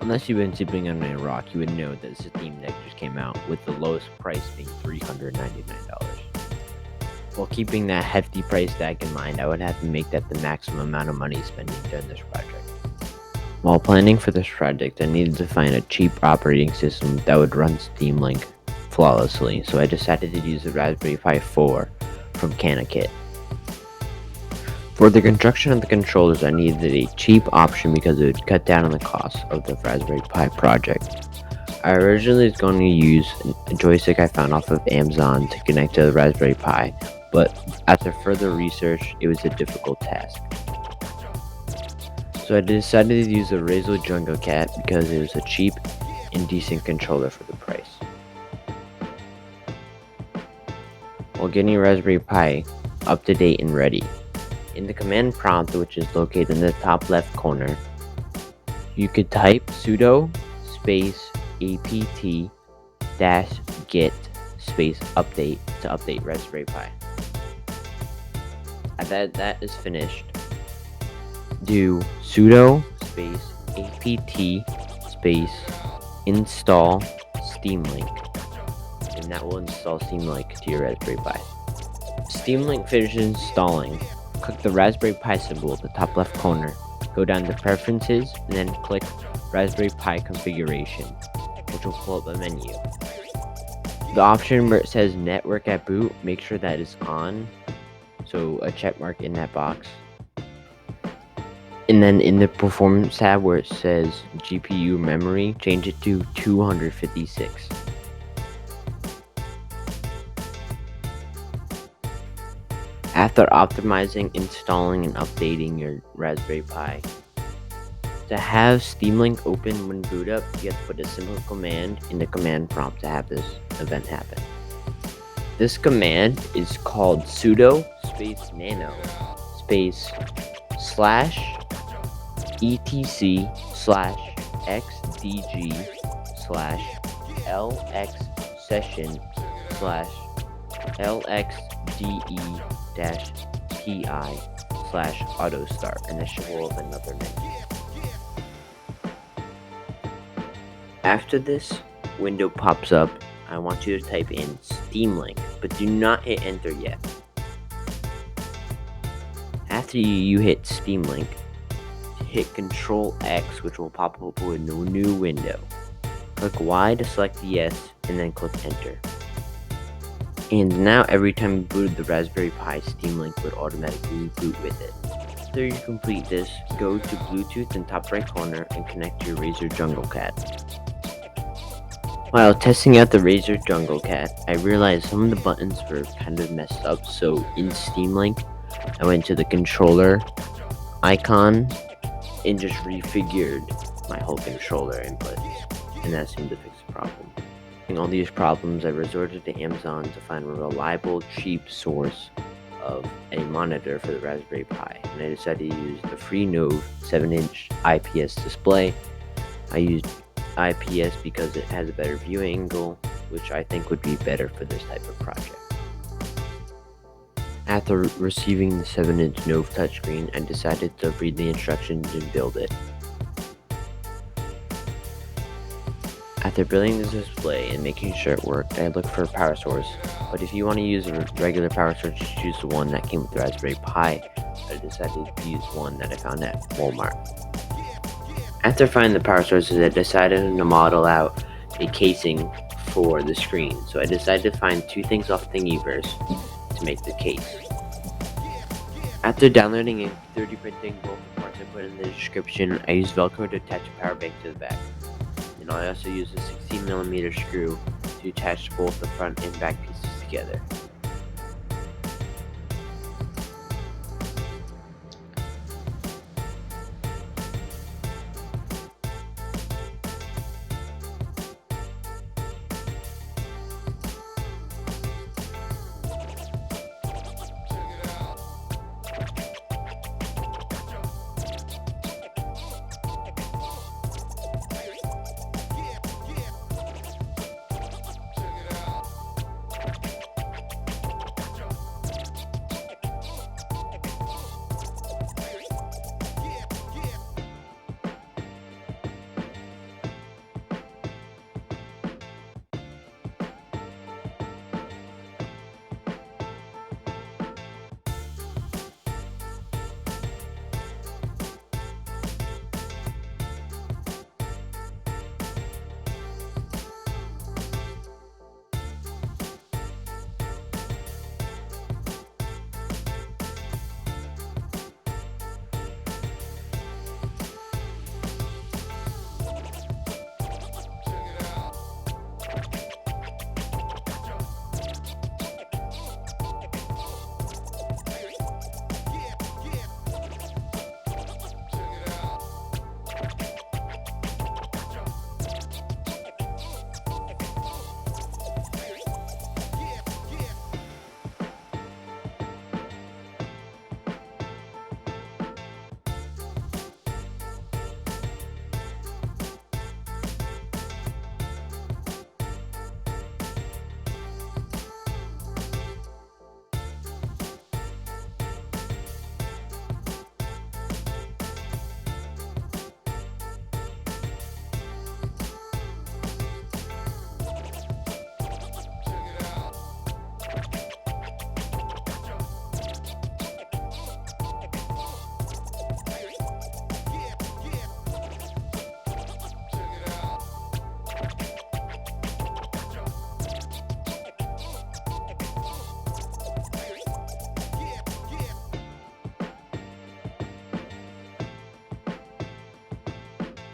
Unless you've been sleeping under a rock, you would know that this Steam Deck just came out with the lowest price being $399. While keeping that hefty price tag in mind, I would have to make that the maximum amount of money spending during this project. While planning for this project, I needed to find a cheap operating system that would run Steam Link flawlessly, so I decided to use the Raspberry Pi 4 from CanaKit. For the construction of the controllers, I needed a cheap option because it would cut down on the cost of the Raspberry Pi project. I originally was going to use a joystick I found off of Amazon to connect to the Raspberry Pi, but after further research, it was a difficult task. So I decided to use the RAZER Jungle Cat because it was a cheap and decent controller for the price. While getting your Raspberry Pi up to date and ready, in the command prompt, which is located in the top left corner, you could type sudo space apt -get space update to update Raspberry Pi. After that is finished, do sudo space apt space install Steam Link, and that will install Steam Link to your Raspberry Pi. Steam Link finishes installing. Click the Raspberry Pi symbol at the top left corner, go down to Preferences, and then click Raspberry Pi Configuration, which will pull up a menu. The option where it says Network at Boot, make sure that is on, so a check mark in that box. And then in the Performance tab where it says GPU memory, change it to 256. After optimizing, installing, and updating your Raspberry Pi, to have Steam Link open when boot up, you have to put a simple command in the command prompt to have this event happen. This command is called sudo space nano space slash etc slash xdg slash lx session slash lxde -pi slash auto start, and that should roll up another menu. After this window pops up, I want you to type in Steam Link, but do not hit enter yet. After you hit Steam Link, hit Control X, which will pop up with a new window. Click Y to select yes, and then click enter. And now every time you booted the Raspberry Pi, Steam Link would automatically boot with it. After you complete this, go to Bluetooth in top right corner and connect to your RAZER Jungle Cat. While testing out the RAZER Jungle Cat, I realized some of the buttons were kind of messed up, so in Steam Link, I went to the controller icon and just refigured my whole controller inputs, and that seemed to fix the problem. All these problems, I resorted to Amazon to find a reliable, cheap source of a monitor for the Raspberry Pi, and I decided to use the free NOVE 7-inch IPS display. I used IPS because it has a better viewing angle, which I think would be better for this type of project. After receiving the 7-inch NOVE touchscreen, I decided to read the instructions and build it. After building the display and making sure it worked, I looked for a power source, but if you want to use a regular power source, just choose the one that came with the Raspberry Pi. I decided to use one that I found at Walmart. After finding the power sources, I decided to model out a casing for the screen, so I decided to find two things off Thingiverse to make the case. After downloading and 3D printing both the parts I put in the description, I used Velcro to attach a power bank to the back. And I also used a 16mm screw to attach both the front and back pieces together.